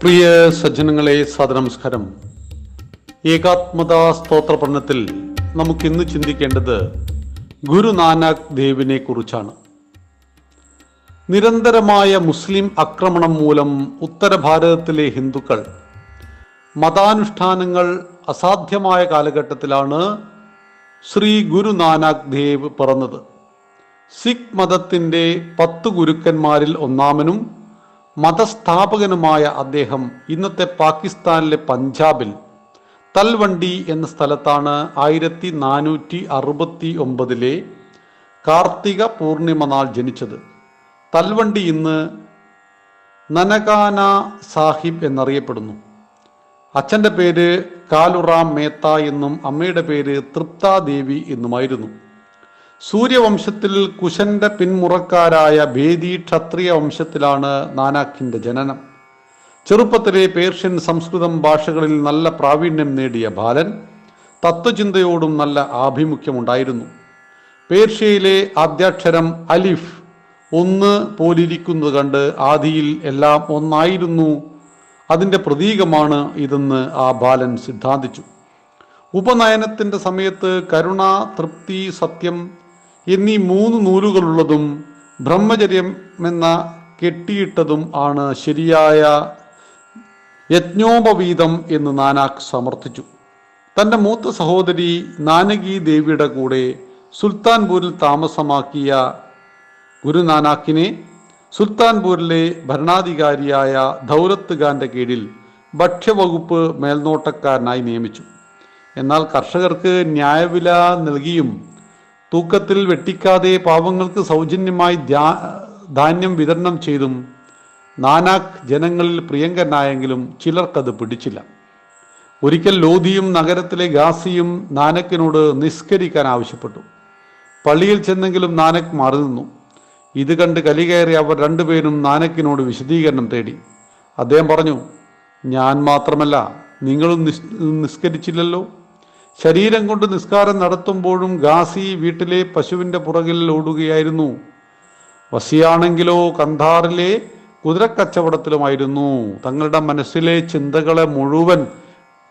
പ്രിയ സജ്ജനങ്ങളെ, സദനമസ്കാരം. ഏകാത്മതാ സ്തോത്ര പഠനത്തിൽ നമുക്കിന്ന് ചിന്തിക്കേണ്ടത് ഗുരു നാനാക്ക് ദേവിനെ കുറിച്ചാണ്. നിരന്തരമായ മുസ്ലിം ആക്രമണം മൂലം ഉത്തര ഭാരതത്തിലെ ഹിന്ദുക്കൾ മതാനുഷ്ഠാനങ്ങൾ അസാധ്യമായ കാലഘട്ടത്തിലാണ് ശ്രീ ഗുരു നാനാക്ക് ദേവ് പിറന്നത്. സിഖ് മതത്തിൻ്റെ 10 ഗുരുക്കന്മാരിൽ ഒന്നാമനും മതസ്ഥാപകനുമായ അദ്ദേഹം ഇന്നത്തെ പാകിസ്ഥാനിലെ പഞ്ചാബിൽ തൽവണ്ടി എന്ന സ്ഥലത്താണ് 1469 കാർത്തിക പൂർണിമ നാൾ ജനിച്ചത്. തൽവണ്ടി ഇന്ന് നനകാന സാഹിബ് എന്നറിയപ്പെടുന്നു. അച്ഛൻ്റെ പേര് കാലുറാം മേത്ത എന്നും അമ്മയുടെ പേര് തൃപ്താദേവി എന്നുമായിരുന്നു. സൂര്യവംശത്തിൽ കുശന്റെ പിന്മുറക്കാരായ ഭേദി ക്ഷത്രിയ വംശത്തിലാണ് നാനാക്കിന്റെ ജനനം. ചെറുപ്പത്തിലെ പേർഷ്യൻ, സംസ്കൃതം ഭാഷകളിൽ നല്ല പ്രാവീണ്യം നേടിയ ബാലൻ തത്വചിന്തയോടും നല്ല ആഭിമുഖ്യമുണ്ടായിരുന്നു. പേർഷ്യയിലെ ആദ്യാക്ഷരം അലിഫ് 1 പോലിരിക്കുന്നത് കണ്ട് ആദിയിൽ എല്ലാം ഒന്നായിരുന്നു, അതിൻ്റെ പ്രതീകമാണ് ഇതെന്ന് ആ ബാലൻ സിദ്ധാന്തിച്ചു. ഉപനയനത്തിൻ്റെ സമയത്ത് കരുണ, തൃപ്തി, സത്യം എന്നീ 3 നൂലുകളുള്ളതും ബ്രഹ്മചര്യം എന്ന കെട്ടിയിട്ടതും ആണ് ശരിയായ യജ്ഞോപവീതം എന്ന് നാനാക്ക് സമർത്ഥിച്ചു. തൻ്റെ മൂത്ത സഹോദരി നാനകി ദേവിയുടെ കൂടെ സുൽത്താൻപൂരിൽ താമസമാക്കിയ ഗുരു നാനാക്കിനെ സുൽത്താൻപൂരിലെ ഭരണാധികാരിയായ ദൗലത്ത് ഖാന്റെ കീഴിൽ ഭക്ഷ്യവകുപ്പ് മേൽനോട്ടക്കാരനായി നിയമിച്ചു. എന്നാൽ കർഷകർക്ക് ന്യായവില നൽകിയും തൂക്കത്തിൽ വെട്ടിക്കാതെ പാവങ്ങൾക്ക് സൗജന്യമായി ധാന്യം വിതരണം ചെയ്തും നാനാക്ക് ജനങ്ങളിൽ പ്രിയങ്കരനായെങ്കിലും ചിലർക്കത് പിടിച്ചില്ല. ഒരിക്കൽ ലോധിയും നഗരത്തിലെ ഗാസിയും നാനക്കിനോട് നിസ്കരിക്കാൻ ആവശ്യപ്പെട്ടു. പള്ളിയിൽ ചെന്നെങ്കിലും നാനക്ക് മാറി നിന്നു. ഇത് കണ്ട് കലികയറി അവർ രണ്ടുപേരും നാനക്കിനോട് വിശദീകരണം തേടി. അദ്ദേഹം പറഞ്ഞു, ഞാൻ മാത്രമല്ല, നിങ്ങളും നിസ്കരിച്ചില്ലല്ലോ. ശരീരം കൊണ്ട് നിസ്കാരം നടത്തുമ്പോഴും ഗാസി വീട്ടിലെ പശുവിൻ്റെ പുറകിൽ ഓടുകയായിരുന്നു. വസിയാണെങ്കിലോ കന്ധാറിലെ കുതിരക്കച്ചവടത്തിലുമായിരുന്നു. തങ്ങളുടെ മനസ്സിലെ ചിന്തകളെ മുഴുവൻ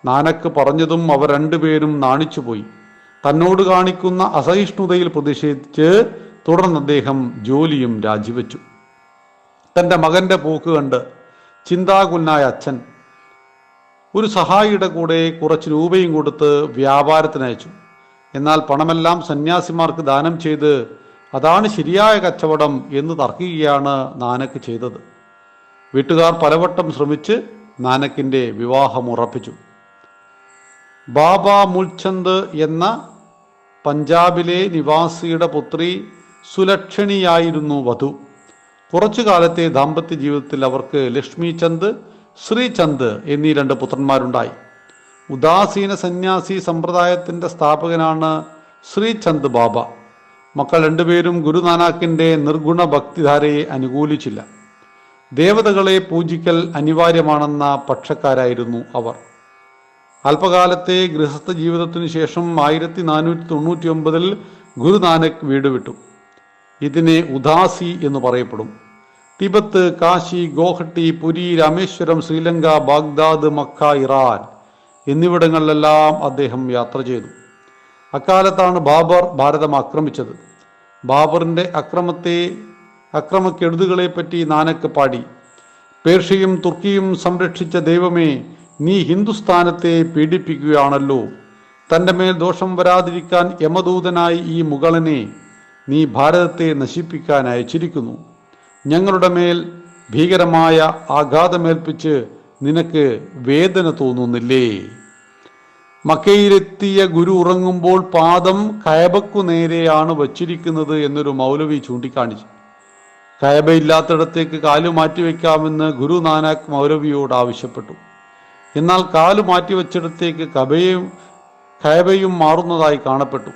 നാനക്ക് പറഞ്ഞതും അവർ രണ്ടുപേരും നാണിച്ചുപോയി. തന്നോട് കാണിക്കുന്ന അസഹിഷ്ണുതയിൽ പ്രതിഷേധിച്ച് തുടർന്ന് അദ്ദേഹം ജോലിയും രാജിവെച്ചു. തൻ്റെ മകൻ്റെ പോക്ക് കണ്ട് ചിന്താകുലനായ അച്ഛൻ ഒരു സഹായിയുടെ കൂടെ കുറച്ച് രൂപയും കൊടുത്ത് വ്യാപാരത്തിനയച്ചു. എന്നാൽ പണമെല്ലാം സന്യാസിമാർക്ക് ദാനം ചെയ്ത് അതാണ് ശരിയായ കച്ചവടം എന്ന് തർക്കിക്കുകയാണ് നാനക്ക് ചെയ്തത്. വീട്ടുകാർ പലവട്ടം ശ്രമിച്ച് നാനക്കിൻ്റെ വിവാഹം ഉറപ്പിച്ചു. ബാബ മുൾചന്ദ് എന്ന പഞ്ചാബിലെ നിവാസിയുടെ പുത്രി സുലക്ഷണിയായിരുന്നു വധു. കുറച്ചു കാലത്തെ ദാമ്പത്യ ജീവിതത്തിൽ അവർക്ക് ലക്ഷ്മി ചന്ദ്, ശ്രീചന്ദ് എന്നീ 2 പുത്രന്മാരുണ്ടായി. ഉദാസീന സന്യാസി സമ്പ്രദായത്തിൻ്റെ സ്ഥാപകനാണ് ശ്രീചന്ദ് ബാബ. മക്കൾ രണ്ടുപേരും ഗുരുനാനാക്കിൻ്റെ നിർഗുണ ഭക്തിധാരയെ അനുകൂലിച്ചില്ല. ദേവതകളെ പൂജിക്കൽ അനിവാര്യമാണെന്ന പക്ഷക്കാരായിരുന്നു അവർ. അല്പകാലത്തെ ഗൃഹസ്ഥ ജീവിതത്തിനു ശേഷം 1499 ഗുരുനാനക് വീട് വിട്ടു. ഇതിനെ ഉദാസി എന്ന് പറയപ്പെടും. Tibet, Kashi, Gauhati, Puri, Rameswaram, Sri Lanka, Baghdad, Mecca, Iran എന്നിവിടങ്ങളിലെല്ലാം അദ്ദേഹം യാത്ര ചെയ്തു. അക്കാലത്താണ് ബാബർ ഭാരതം ആക്രമിച്ചത്. ബാബറിൻ്റെ അക്രമക്കെടുതികളെപ്പറ്റി നാനക്ക് പാടി. പേർഷ്യയും തുർക്കിയും സംരക്ഷിച്ച ദൈവമേ, നീ ഹിന്ദുസ്ഥാനത്തെ പീഡിപ്പിക്കുകയാണല്ലോ. തൻ്റെ മേൽ ദോഷം വരാതിരിക്കാൻ യമദൂതനായി ഈ മുഗളനെ നീ ഭാരതത്തെ നശിപ്പിക്കാൻ അയച്ചിരിക്കുന്നു. ഞങ്ങളുടെ മേൽ ഭീകരമായ ആഘാതമേൽപ്പിച്ച് നിനക്ക് വേദന തോന്നുന്നില്ലേ? മക്കയിലെത്തിയ ഗുരു ഉറങ്ങുമ്പോൾ പാദം കയബക്കു നേരെയാണ് വച്ചിരിക്കുന്നത് എന്നൊരു മൗലവി ചൂണ്ടിക്കാണിച്ചു. കയബയില്ലാത്തിടത്തേക്ക് കാലു മാറ്റിവെക്കാമെന്ന് ഗുരു നാനാക്ക് മൗലവിയോട് ആവശ്യപ്പെട്ടു. എന്നാൽ കാലു മാറ്റിവെച്ചിടത്തേക്ക് കയബയും മാറുന്നതായി കാണപ്പെട്ടു.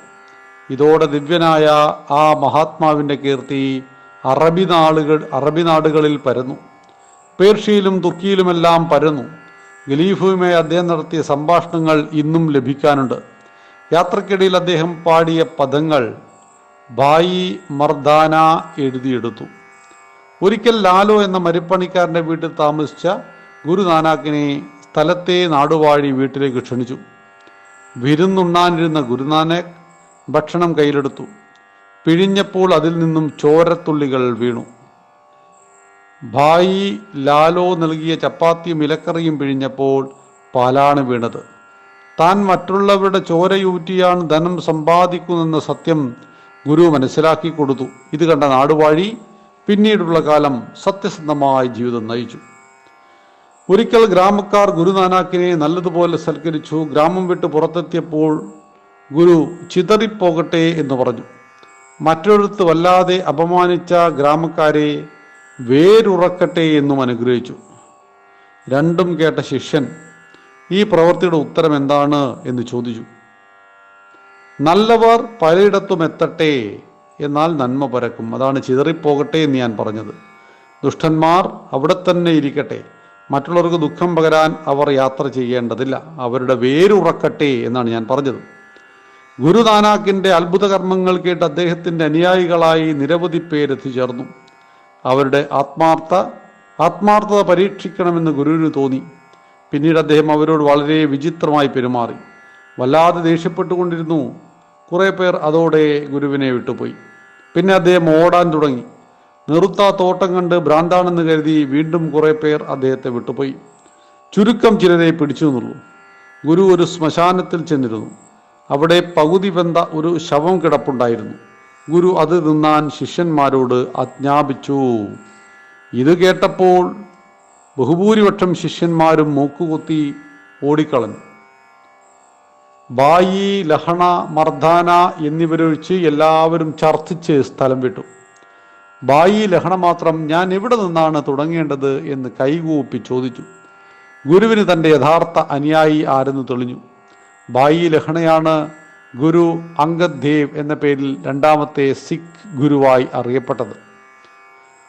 ഇതോടെ ദിവ്യനായ ആ മഹാത്മാവിൻ്റെ കീർത്തി അറബി നാടുകളിൽ പരന്നു. പേർഷ്യയിലും തുർക്കിയിലുമെല്ലാം പരന്നു. ഖലീഫുവുമായി അദ്ദേഹം നടത്തിയ സംഭാഷണങ്ങൾ ഇന്നും ലഭിക്കാനുണ്ട്. യാത്രക്കിടയിൽ അദ്ദേഹം പാടിയ പദങ്ങൾ ഭായി മർദാന എഴുതിയെടുത്തു. ഒരിക്കൽ ലാലോ എന്ന മരുപ്പണിക്കാരൻ്റെ വീട്ടിൽ താമസിച്ച ഗുരു നാനാക്കിനെ സ്ഥലത്തെ നാടുവാഴി വീട്ടിലേക്ക് ക്ഷണിച്ചു. വിരുന്നുണ്ണാനിരുന്ന ഗുരുനാനക് ഭക്ഷണം കയ്യിലെടുത്തു. പിഴിഞ്ഞപ്പോൾ അതിൽ നിന്നും ചോരത്തുള്ളികൾ വീണു. ഭായി ലാലോ നൽകിയ ചപ്പാത്തിയും ഇലക്കറിയും പിഴിഞ്ഞപ്പോൾ പാലാണ് വീണത്. താൻ മറ്റുള്ളവരുടെ ചോരയൂറ്റിയാണ് ധനം സമ്പാദിക്കുന്നതെന്ന സത്യം ഗുരു മനസ്സിലാക്കി കൊടുത്തു. ഇത് കണ്ട നാടുവാഴി പിന്നീടുള്ള കാലം സത്യസന്ധമായ ജീവിതം നയിച്ചു. ഒരിക്കൽ ഗ്രാമക്കാർ ഗുരുനാനാക്കിനെ നല്ലതുപോലെ സൽക്കരിച്ചു. ഗ്രാമം വിട്ട് പുറത്തെത്തിയപ്പോൾ ഗുരു ചിതറിപ്പോകട്ടെ എന്ന് പറഞ്ഞു. മറ്റൊരിടത്ത് വല്ലാതെ അപമാനിച്ച ഗ്രാമക്കാരെ വേരുറക്കട്ടെ എന്നും അനുഗ്രഹിച്ചു. രണ്ടും കേട്ട ശിഷ്യൻ ഈ പ്രവൃത്തിയുടെ ഉത്തരം എന്താണ് എന്ന് ചോദിച്ചു. നല്ലവർ പലയിടത്തും എത്തട്ടെ, എന്നാൽ നന്മ പരക്കും. അതാണ് ചിതറിപ്പോകട്ടെ എന്ന് ഞാൻ പറഞ്ഞത്. ദുഷ്ടന്മാർ അവിടെ തന്നെ ഇരിക്കട്ടെ, മറ്റുള്ളവർക്ക് ദുഃഖം പകരാൻ അവർ യാത്ര ചെയ്യേണ്ടതില്ല, അവരുടെ വേരുറക്കട്ടെ എന്നാണ് ഞാൻ പറഞ്ഞത്. ഗുരുനാനാക്കിൻ്റെ അത്ഭുത കർമ്മങ്ങൾ കേട്ട് അദ്ദേഹത്തിൻ്റെ അനുയായികളായി നിരവധി പേരെത്തിച്ചേർന്നു. അവരുടെ ആത്മാർത്ഥത പരീക്ഷിക്കണമെന്ന് ഗുരുവിന് തോന്നി. പിന്നീട് അദ്ദേഹം അവരോട് വളരെ വിചിത്രമായി പെരുമാറി. വല്ലാതെ ദേഷ്യപ്പെട്ടുകൊണ്ടിരുന്നു. കുറേ പേർ അതോടെ ഗുരുവിനെ വിട്ടുപോയി. പിന്നെ അദ്ദേഹം ഓടാൻ തുടങ്ങി. നിർത്താത്ത ഓട്ടം കണ്ട് ഭ്രാന്താണെന്ന് കരുതി വീണ്ടും കുറേ പേർ അദ്ദേഹത്തെ വിട്ടുപോയി. ചുരുക്കം ചിലരെ പിടിച്ചു നിന്നുള്ളൂ. ഗുരു ഒരു ശ്മശാനത്തിൽ ചെന്നിരുന്നു. അവിടെ പകുതി വെന്ത ഒരു ശവം കിടപ്പുണ്ടായിരുന്നു. ഗുരു അത് തിന്നാൻ ശിഷ്യന്മാരോട് ആജ്ഞാപിച്ചു. ഇത് കേട്ടപ്പോൾ ബഹുഭൂരിപക്ഷം ശിഷ്യന്മാരും മൂക്കുകുത്തി ഓടിക്കളഞ്ഞു. ബായി, ലഹണ, മർദാന എന്നിവരൊഴിച്ച് എല്ലാവരും ഛർദ്ദിച്ച് സ്ഥലം വിട്ടു. ബായി ലഹണ മാത്രം ഞാൻ എവിടെ നിന്നാണ് തുടങ്ങേണ്ടത് എന്ന് കൈകൂപ്പി ചോദിച്ചു. ഗുരുവിന് തൻ്റെ യഥാർത്ഥ അനുയായി ആരെന്ന് തെളിഞ്ഞു. ബായി ലഹണയാണ് ഗുരു അംഗദ് ദേവ് എന്ന പേരിൽ രണ്ടാമത്തെ സിഖ് ഗുരുവായി അറിയപ്പെട്ടത്.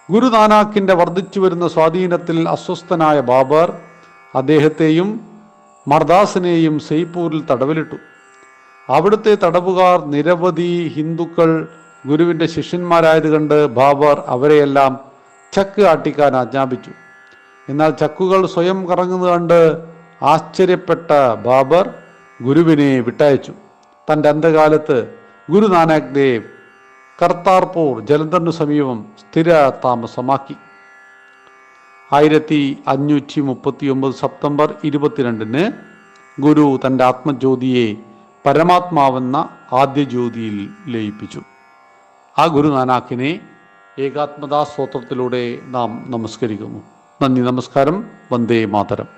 ഗുരുനാനാക്കിൻ്റെ വർദ്ധിച്ചു വരുന്ന സ്വാധീനത്തിൽ അസ്വസ്ഥനായ ബാബർ അദ്ദേഹത്തെയും മർദാസിനെയും സെയ്പൂരിൽ തടവിലിട്ടു. അവിടുത്തെ തടവുകാർ നിരവധി ഹിന്ദുക്കൾ ഗുരുവിൻ്റെ ശിഷ്യന്മാരായത് കണ്ട് ബാബർ അവരെയെല്ലാം ചക്ക് ആട്ടിക്കാൻ ആജ്ഞാപിച്ചു. എന്നാൽ ചക്കുകൾ സ്വയം കറങ്ങുന്നത് കണ്ട് ആശ്ചര്യപ്പെട്ട ബാബർ ഗുരുവിനെ വിട്ടയച്ചു. തൻ്റെ അന്ത്യകാലത്ത് ഗുരുനാനാക് ദേവ് കർത്താർപൂർ ജലന്ധറിനു സമീപം സ്ഥിര താമസമാക്കി. 1539 സെപ്റ്റംബർ 22 ഗുരു തൻ്റെ ആത്മജ്യോതിയെ പരമാത്മാവെന്ന ആദ്യ ജ്യോതിയിൽ ലയിപ്പിച്ചു. ആ ഗുരുനാനാക്കിനെ ഏകാത്മദാ സ്തോത്രത്തിലൂടെ നാം നമസ്കരിക്കുന്നു. നന്ദി, നമസ്കാരം. വന്ദേ മാതരം.